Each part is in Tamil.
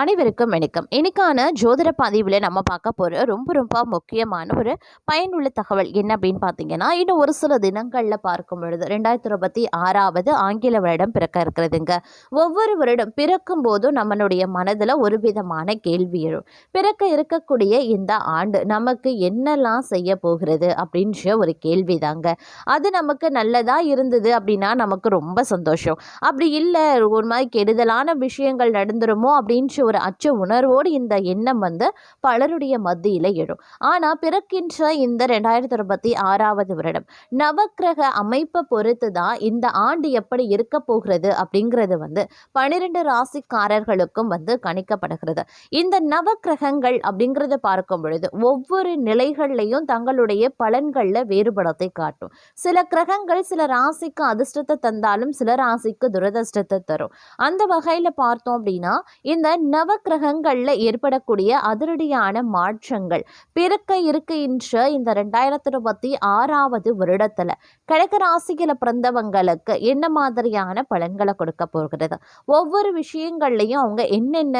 அனைவருக்கும் வணக்கம். இன்னைக்கான ஜோதிட பதிவில் நம்ம பார்க்க போகிற ரொம்ப ரொம்ப முக்கியமான ஒரு பயனுள்ள தகவல் என்ன அப்படின்னு பார்த்தீங்கன்னா, இன்னும் ஒரு சில தினங்களில் பார்க்கும் பொழுது 2026 ஆங்கில வருடம் பிறக்க இருக்கிறதுங்க. ஒவ்வொரு வருடம் பிறக்கும் போதும் நம்மளுடைய மனதில் ஒரு விதமான கேள்வி எழும். பிறக்க இருக்கக்கூடிய இந்த ஆண்டு நமக்கு என்னெல்லாம் செய்ய போகிறது அப்படின்ற ஒரு கேள்வி தாங்க. அது நமக்கு நல்லதாக இருந்தது அப்படின்னா நமக்கு ரொம்ப சந்தோஷம். அப்படி இல்லை, ஒரு மாதிரி கெடுதலான விஷயங்கள் நடந்துருமோ அப்படின்ற ஒரு அச்ச உணர்வோடு இந்த எண்ணம் பலருடைய மத்தியில் எழும். ஆனால் பிறக்கின்ற இந்த 2026 வருடம் நவக்கிரக அமைப்பை பொறுத்து தான் இந்த ஆண்டு எப்படி இருக்க போகிறது அப்படிங்கிறது 12 ராசிக்காரர்களுக்கும் கணிக்கப்படுகிறது. இந்த நவக்கிரகங்கள் அப்படிங்கிறத பார்க்கும் பொழுது ஒவ்வொரு நிலைகள்லையும் தங்களுடைய பலன்களில் வேறுபடத்தை காட்டும். சில கிரகங்கள் சில ராசிக்கு அதிர்ஷ்டத்தை தந்தாலும் சில ராசிக்கு துரதிர்ஷ்டத்தை தரும். அந்த வகையில் பார்த்தோம் அப்படின்னா இந்த நவக்கிரகங்கள்ல ஏற்படக்கூடிய அதிரடியான மாற்றங்கள் பிறக்க இருக்கின்ற இந்த 2026 வருடத்துல கடக ராசியில பிறந்தவங்களுக்கு என்ன மாதிரியான பலன்களை கொடுக்க போகிறது, ஒவ்வொரு விஷயங்கள்லையும் அவங்க என்னென்ன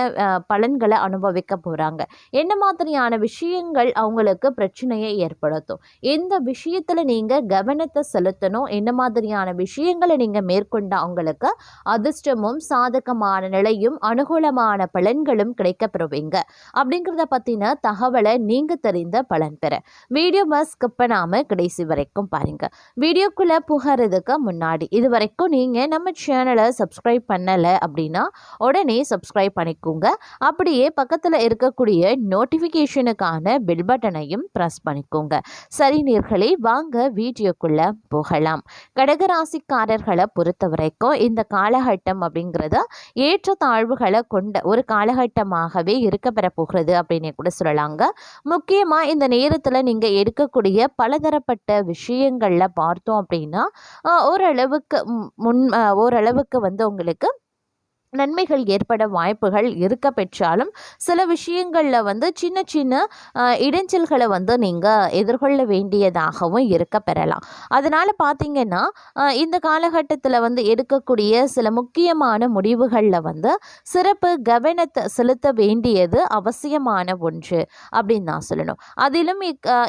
பலன்களை அனுபவிக்க போறாங்க, என்ன மாதிரியான விஷயங்கள் அவங்களுக்கு பிரச்சனையை ஏற்படுத்தும், இந்த விஷயத்துல நீங்க கவனத்தை செலுத்தணும், என்ன மாதிரியான விஷயங்களை நீங்க மேற்கொண்ட அவங்களுக்கு அதிர்ஷ்டமும் சாதகமான நிலையும் அனுகூலமான பலன்களும் கிடைக்க பெறுவீங்க அப்படிங்கிறத பத்தின தகவலை நீங்க தெரிந்த பலன் பெற வீடியோவை ஸ்கிப் பண்ணாம கடைசி வரைக்கும் பாருங்க. வீடியோக்குள்ள புகறதுக்கு முன்னாடி இது வரைக்கும் நீங்க நம்ம சேனலை சப்ஸ்கிரைப் பண்ணல அப்படின்னா உடனே சப்ஸ்கிரைப் பண்ணிக்கோங்க. அப்படியே பக்கத்துல இருக்கக்கூடிய நோட்டிபிகேஷனுக்கான பெல் பட்டனையும் பிரஸ் பண்ணிக்கோங்க. சரி நேயர்களே, வாங்க வீடியோக்குள்ள போகலாம். கடகராசிக்காரர்களை பொறுத்த வரைக்கும் இந்த காலகட்டம் அப்படிங்கிறது ஏற்ற தாழ்வுகளை கொண்ட ஒரு காலகட்டமாகவே இருக்க பெற போகிறது அப்படின்னு கூட சொல்லலாங்க. முக்கியமா இந்த நேரத்துல நீங்க எடுக்கக்கூடிய பலதரப்பட்ட விஷயங்கள்ல பார்த்தோம் அப்படின்னா ஓரளவுக்கு உங்களுக்கு நன்மைகள் ஏற்பட வாய்ப்புகள் இருக்க பெற்றாலும் சில விஷயங்களில் சின்ன சின்ன இடைஞ்சல்களை நீங்கள் எதிர்கொள்ள வேண்டியதாகவும் இருக்க பெறலாம். அதனால் பார்த்திங்கன்னா இந்த காலகட்டத்தில் எடுக்கக்கூடிய சில முக்கியமான முடிவுகளில் சிறப்பு கவனத்தை செலுத்த வேண்டியது அவசியமான ஒன்று அப்படின்னு நான் சொல்லணும். அதிலும்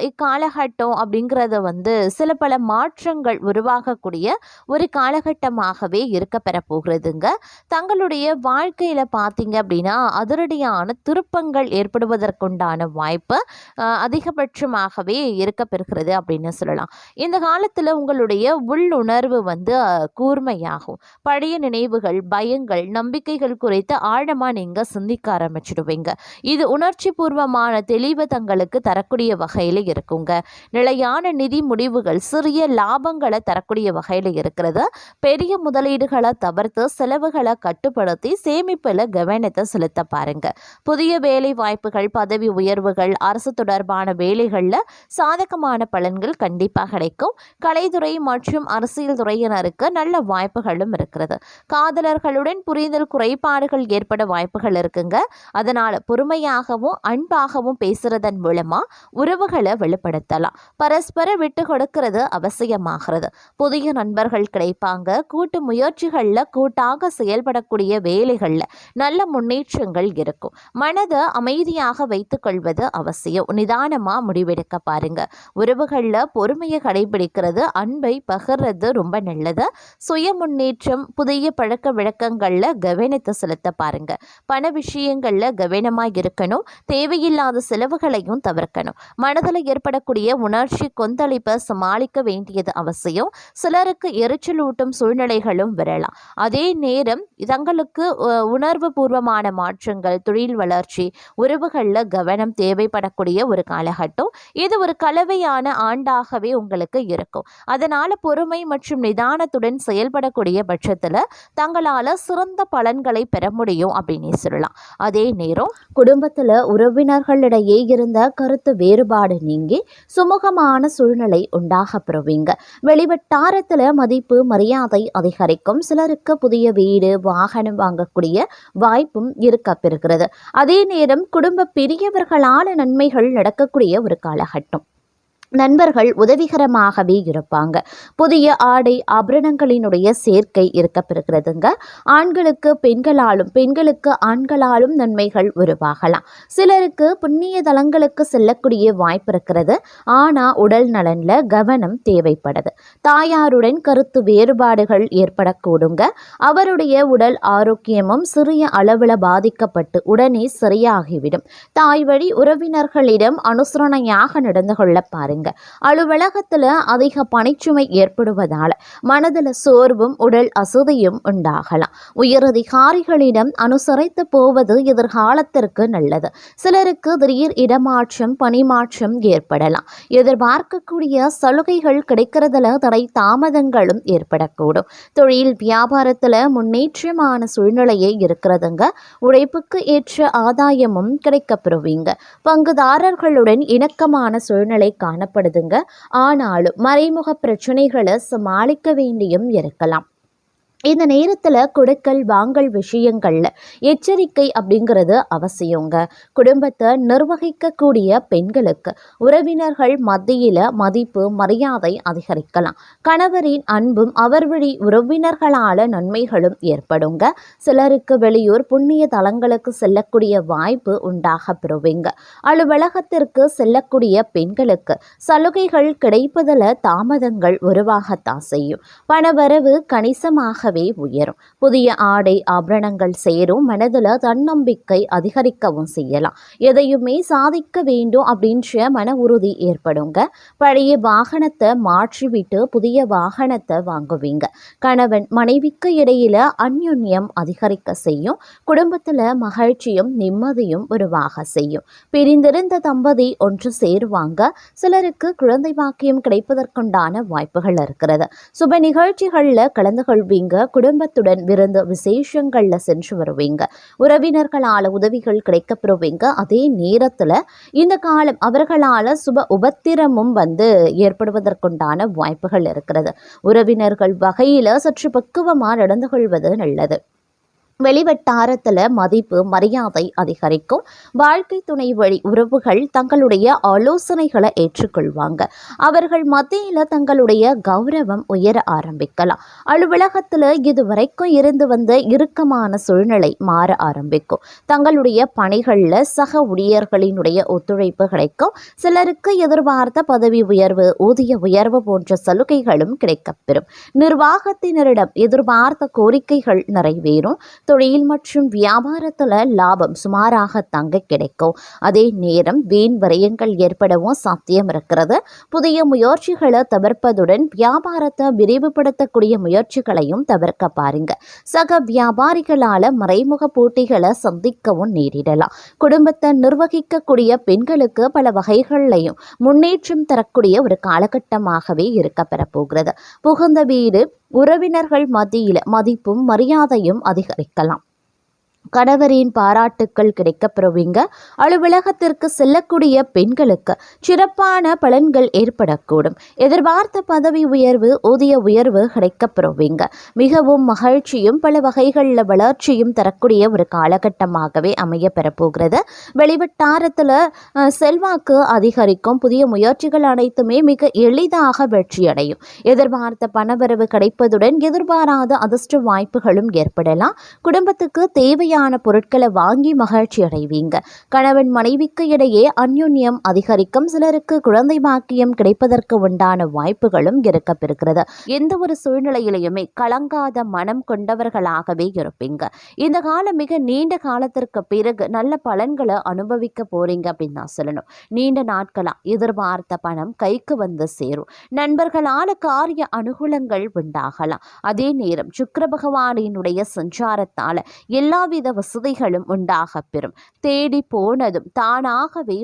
இக்காலகட்டம் அப்படிங்கிறத சில பல மாற்றங்கள் உருவாகக்கூடிய ஒரு காலகட்டமாகவே இருக்க பெற போகிறதுங்க. தங்களுடைய வாழ்க்கையில பார்த்தீங்க அப்படின்னா அதிரடியான திருப்பங்கள் ஏற்படுவதற்குண்டான வாய்ப்பு அதிகபட்சமாகவே இருக்க பெறுகிறது அப்படின்னு சொல்லலாம். இந்த காலத்துல உங்களுடைய உள்ளுணர்வு கூர்மையாகும். பழைய நினைவுகள், பயங்கள், நம்பிக்கைகள் குறித்து ஆழமா நீங்க சிந்திக்க ஆரம்பிச்சிடுவீங்க. இது உணர்ச்சி பூர்வமான தெளிவு தங்களுக்கு தரக்கூடிய வகையில இருக்குங்க. நிலையான நிதி முடிவுகள் சிறிய லாபங்களை தரக்கூடிய வகையில இருக்கிறது. பெரிய முதலீடுகளை தவிர்த்து செலவுகளை கட்டுப்படுத்தி சேமிப்பில் கவனத்தை செலுத்த பாருங்க. புதிய வேலை வாய்ப்புகள், பதவி உயர்வுகள், அரசு தொடர்பான வேலைகளில் சாதகமான பலன்கள் கண்டிப்பாக கிடைக்கும். கலைத்துறை மற்றும் அரசியல் துறையினருக்கு நல்ல வாய்ப்புகளும் இருக்கிறது. காதலர்களுடன் புரிதல் குறைபாடுகள் ஏற்பட வாய்ப்புகள் இருக்குங்க. அதனால பொறுமையாகவும் அன்பாகவும் பேசுறதன் மூலமா உறவுகளை வெளிப்படுத்தலாம். பரஸ்பர விட்டு கொடுக்கிறது அவசியமாகிறது. புதிய நண்பர்கள் கிடைப்பாங்க. கூட்டு முயற்சிகளில் கூட்டாக செயல்படக்கூடிய வேலைகள்ல நல்ல முன்னேற்றங்கள் இருக்கும். மனதை அமைதியாக வைத்துக் கொள்வது அவசியம். நிதானமா முடிவெடுக்க பாருங்க. உறவுகள்ல பொறுமையை கடைபிடிக்கிறது, அன்பை பகிர்றது ரொம்ப நல்லது. சுய முன்னேற்றம், புதிய பழக்க வழக்கங்கள்ல கவனத்தை செலுத்த பாருங்க. பண விஷயங்கள்ல கவனமா இருக்கணும். தேவையில்லாத செலவுகளையும் தவிர்க்கணும். மனதில் ஏற்படக்கூடிய உணர்ச்சி கொந்தளிப்பை சமாளிக்க வேண்டியது அவசியம். சிலருக்கு எரிச்சலூட்டும் சூழ்நிலைகளும் வரலாம். அதே நேரம் தங்களுக்கு உணர்வு பூர்வமான மாற்றங்கள், தொழில் வளர்ச்சி, உறவுகளில் கவனம் தேவைப்படக்கூடிய ஒரு காலகட்டம். இது ஒரு கலவையான ஆண்டாகவே உங்களுக்கு இருக்கும். அதனால பொறுமை மற்றும் நிதானத்துடன் செயல்படக்கூடிய பட்சத்தில் தங்களால் சிறந்த பலன்களை பெற முடியும் அப்படின்னு சொல்லலாம். அதே நேரம் குடும்பத்தில் உறவினர்களிடையே இருந்த கருத்து வேறுபாடு நீங்கி சுமூகமான சூழ்நிலை உண்டாக பெறுவீங்க. வெளிவட்டாரத்தில் மதிப்பு மரியாதை அதிகரிக்கும். சிலருக்கு புதிய வீடு, வாகனம் வாங்கக்கூடிய வாய்ப்பும் இருக்க பெறுகிறது. அதே நேரம் குடும்ப பெரியவர்களான நன்மைகள் நடக்கக்கூடிய ஒரு காலகட்டம். நண்பர்கள் உதவிகரமாகவே இருப்பாங்க. புதிய ஆடை ஆபரணங்களினுடைய சேர்க்கை இருக்க பெறுகிறதுங்க. ஆண்களுக்கு பெண்களாலும் பெண்களுக்கு ஆண்களாலும் நன்மைகள் உருவாகலாம். சிலருக்கு புண்ணிய தலங்களுக்கு செல்லக்கூடிய வாய்ப்பு இருக்கிறது. ஆனால் உடல் நலனில் கவனம் தேவைப்படுது. தாயாருடன் கருத்து வேறுபாடுகள் ஏற்படக்கூடுங்க. அவருடைய உடல் ஆரோக்கியமும் சிறிய அளவில் பாதிக்கப்பட்டு உடனே சரியாகிவிடும். தாய் வழி உறவினர்களிடம் அனுசரணையாக நடந்து கொள்ள பாருங்க. அலுவலகத்துல அதிக பணிச்சுமை ஏற்படுவதால மனதில் சோர்வும் உடல் அசதியும் உண்டாகலாம். உயரதிகாரிகளிடம் அனுசரித்து போவது எதிர்காலத்திற்கு நல்லது. சிலருக்கு திடீர் இடமாற்றம் பணிமாற்றம் ஏற்படலாம். எதிர்பார்க்கக்கூடிய சலுகைகள் கிடைக்கிறதுல தடை தாமதங்களும் ஏற்படக்கூடும். தொழில் வியாபாரத்துல முன்னேற்றமான சூழ்நிலையே இருக்கிறதுங்க. உழைப்புக்கு ஏற்ற ஆதாயமும் கிடைக்கப்பெறுவீங்க. பங்குதாரர்களுடன் இணக்கமான சூழ்நிலை காணப்படுதுங்க. ஆனாலும் மறைமுக பிரச்சனைகளை சமாளிக்க வேண்டியும் இருக்கலாம். இந்த நேரத்தில் கொடுக்கல் வாங்கல் விஷயங்களில் எச்சரிக்கை அப்படிங்கிறது அவசியங்க. குடும்பத்தை நிர்வகிக்கக்கூடிய பெண்களுக்கு உறவினர்கள் மத்தியில் மதிப்பு மரியாதை அதிகரிக்கலாம். கணவரின் அன்பும் அவர் வழி உறவினர்களால் நன்மைகளும் ஏற்படுங்க. சிலருக்கு வெளியூர் புண்ணிய தலங்களுக்கு செல்லக்கூடிய வாய்ப்பு உண்டாக பெறுவீங்க. அலுவலகத்திற்கு செல்லக்கூடிய பெண்களுக்கு சலுகைகள் கிடைப்பதில் தாமதங்கள் உருவாகத்தான் செய்யும். பணவரவு கணிசமாக உயரும். புதிய ஆடை ஆபரணங்கள் சேரும். மனதில் தன்னம்பிக்கை அதிகரிக்கவும் செய்யலாம். எதையுமே சாதிக்க வேண்டும் அப்படின்ற மன உறுதி ஏற்படுங்க. பழைய வாகனத்தை மாற்றிவிட்டு புதிய வாகனத்தை வாங்குவீங்க. கணவன் மனைவிக்கு இடையில அந்யோன்யம் அதிகரிக்க செய்யும். குடும்பத்தில் மகிழ்ச்சியும் நிம்மதியும் உருவாக செய்யும். பிரிந்திருந்த தம்பதி ஒன்று சேருவாங்க. சிலருக்கு குழந்தை பாக்கியம் கிடைப்பதற்குண்டான வாய்ப்புகள் இருக்கிறது. சுப நிகழ்ச்சிகளில் கலந்து கொள்வீங்க. குடும்பத்துடன் விருந்து விசேஷங்கள்ல சென்று வருவீங்க. உறவினர்களால் உதவிகள் கிடைக்கப்பெறுவீங்க. அதே நேரத்துல இந்த காலம் அவர்களால் சுப உபத்திரமும் ஏற்படுவதற்குண்டான வாய்ப்புகள் இருக்கிறது. உறவினர்கள் வகையில சற்று பக்குவமா நடந்து கொள்வது நல்லது. வெளிவட்டாரத்தில் மதிப்பு மரியாதை அதிகரிக்கும். வாழ்க்கை துணை வழி உறவுகள் தங்களுடைய ஆலோசனைகளை ஏற்றுக்கொள்வாங்க. அவர்கள் மத்தியில் தங்களுடைய கௌரவம் உயர ஆரம்பிக்கலாம். அலுவலகத்தில் இதுவரைக்கும் இருந்து வந்த இறுக்கமான சூழ்நிலை மாற ஆரம்பிக்கும். தங்களுடைய பணிகளில் சக ஊழியர்களினுடைய ஒத்துழைப்பு கிடைக்கும். சிலருக்கு எதிர்பார்த்த பதவி உயர்வு ஊதிய உயர்வு போன்ற சலுகைகளும் கிடைக்கப்பெறும். நிர்வாகத்தினரிடம் எதிர்பார்த்த கோரிக்கைகள் நிறைவேறும். தொழில் மற்றும் வியாபாரத்தில் லாபம் சுமாராக தங்க கிடைக்கும். அதே நேரம் வீண் விரயங்கள் ஏற்படவும் சாத்தியம் இருக்கிறது. புதிய முயற்சிகளை தவிர்ப்பதுடன் வியாபாரத்தை விரிவுபடுத்தக்கூடிய முயற்சிகளையும் தவிர்க்க பாருங்க. சக வியாபாரிகளால் மறைமுக போட்டிகளை சந்திக்கவும் நேரிடலாம். குடும்பத்தை நிர்வகிக்கக்கூடிய பெண்களுக்கு பல வகைகளையும் முன்னேற்றம் தரக்கூடிய ஒரு காலகட்டமாகவே இருக்க பெறப்போகிறது. புகுந்த வீடு உறவினர்கள் மத்தியில் மதிப்பும் மரியாதையும் அதிகரிக்கலாம். கணவரின் பாராட்டுக்கள் கிடைக்கப்பெறுவீங்க. அலுவலகத்திற்கு செல்லக்கூடிய பெண்களுக்கு சிறப்பான பலன்கள் ஏற்படக்கூடும். எதிர்பார்த்த பதவி உயர்வு ஊதிய உயர்வு கிடைக்கப்பெறுவீங்க. மிகவும் மகிழ்ச்சியும் பல வகைகளில் வளர்ச்சியும் தரக்கூடிய ஒரு காலகட்டமாகவே அமைய பெறப்போகிறது. வெளிவட்டாரத்தில் செல்வாக்கு அதிகரிக்கும். புதிய முயற்சிகள் அனைத்துமே மிக எளிதாக வெற்றியடையும். எதிர்பார்த்த பணவரவு கிடைப்பதுடன் எதிர்பாராத அதிர்ஷ்ட வாய்ப்புகளும் ஏற்படலாம். குடும்பத்துக்கு தேவையான பொருட்களை வாங்கி மகிழ்ச்சி அடைவீங்க. கணவன் மனைவிக்கு இடையே அந்யோன்யம் அதிகரிக்கும். சிலருக்கு குழந்தை பாக்கியம் கிடைப்பதற்கு உண்டான வாய்ப்புகளும் இருக்கப்பெறுகிறது. எந்த ஒரு சூழ்நிலையிலையுமே கலங்காத மனம் கொண்டவர்களாகவே இருப்பீங்க. இந்த காலம் மிக நீண்ட காலத்திற்கு பிறகு நல்ல பலன்களை அனுபவிக்க போறீங்க அப்படின்னு தான் சொல்லணும். நீண்ட நாட்களா எதிர்பார்த்த பணம் கைக்கு சேரும். நண்பர்களால காரிய அனுகூலங்கள் உண்டாகலாம். அதே நேரம் சுக்கிர பகவானினுடைய சஞ்சாரத்தால எல்லாவித வசதிகளும் உண்டாக பெறும். தேடி போனதும் தானாகவே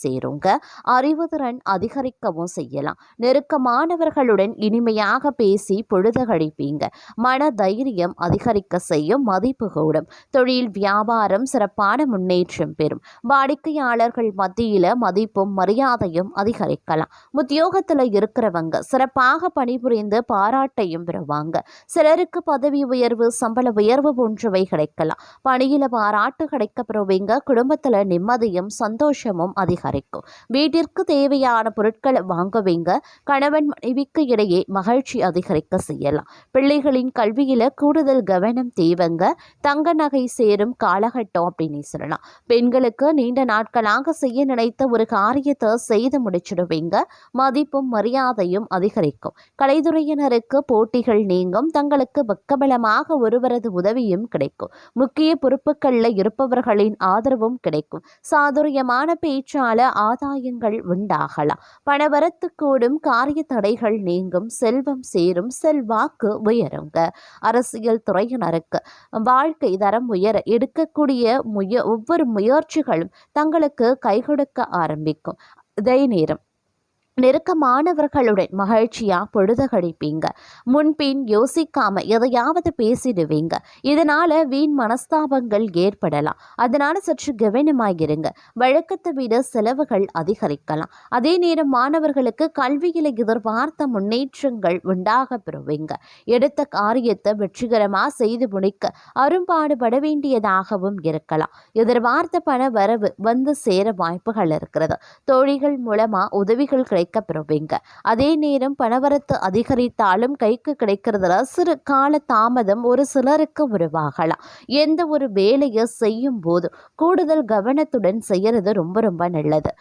சேருங்க. அறிவுதிறன் அதிகரிக்கவும் செய்யலாம். நெருக்கமானவர்களுடன் இனிமையாக பேசி பொழுது கழிப்பீங்க. மன தைரியம் அதிகரிக்க செய்யும். மதிப்பு கூடும். தொழில் வியாபாரம் சிறப்பான முன்னேற்றம் பெறும். வாடிக்கையாளர்கள் மத்தியில மதிப்பும் மரியாதையும் அதிகரிக்கலாம். உத்தியோகத்தில் இருக்கிறவங்க சிறப்பாக பணிபுரிந்து பாராட்டையும் பெறுவாங்க. சிலருக்கு பதவி உயர்வு சம்பள உயர்வு போன்றவை கிடைக்கலாம். பணியில பாராட்டு கிடைக்கப்பெறுவீங்க. குடும்பத்துல நிம்மதியும் சந்தோஷமும் அதிகரிக்கும். வீட்டிற்கு தேவையான பொருட்களை வாங்குவீங்க. கணவன் மனைவிக்கு இடையே மகிழ்ச்சி அதிகரிக்க செய்யலாம். பிள்ளைகளின் கல்வியில கூடுதல் கவனம் தேவைங்க. தங்க நகை சேரும் காலகட்டம் அப்படின்னு சொல்லலாம். பெண்களுக்கு நீண்ட நாட்களாக செய்ய நினைத்த ஒரு காரியத்தை செய்து முடிச்சிடுவீங்க. மதிப்பும் மரியாதையும் அதிகரிக்கும். கலைத்துறையினருக்கு போட்டிகள் நீங்கும். தங்களுக்கு பக்கபலமாக ஒருவரது உதவியும் கிடைக்கும். முக்கிய பொறுப்புகளில் இருப்பவர்களின் ஆதரவும் கிடைக்கும். சாதுரியமான பேச்சால ஆதாயங்கள் உண்டாகலாம். பணவரத்து கூடும். காரிய தடைகள் நீங்கும். செல்வம் சேரும். செல்வாக்கு உயருங்க. அரசியல் துறையினருக்கு வாழ்க்கை தரம் உயர எடுக்கக்கூடிய ஒவ்வொரு முயற்சிகளும் தங்களுக்கு கை கொடுக்க ஆரம்பிக்கும். இதே நேரம் நெருக்கமானவர்களுடன் மகிழ்ச்சியா பொழுது கழிப்பீங்க. முன்பின் யோசிக்காம எதையாவது பேசிடுவீங்க. இதனால வீண் மனஸ்தாபங்கள் ஏற்படலாம். அதனால சற்று கவனமாயிருங்க. வழக்கத்தை விட செலவுகள் அதிகரிக்கலாம். அதே நேரம் மாணவர்களுக்கு கல்வியில எதிர்பார்த்த முன்னேற்றங்கள் உண்டாக பெறுவீங்க. எடுத்த காரியத்தை வெற்றிகரமா செய்து முடிக்க அரும்பாடுபட வேண்டியதாகவும் இருக்கலாம். எதிர்பார்த்த பண வரவு வந்து சேர வாய்ப்புகள் இருக்கிறது. தோழிகள் மூலமா உதவிகள் கிடைக்கப்பெறுவீங்க. அதே நேரம் பணவரத்து அதிகரித்தாலும் கைக்கு கிடைக்கிறதுல சிறு கால தாமதம் ஒரு சிலருக்கு உருவாகலாம். எந்த ஒரு வேலையை செய்யும் போது கூடுதல் கவனத்துடன் செய்யறது ரொம்ப ரொம்ப நல்லது.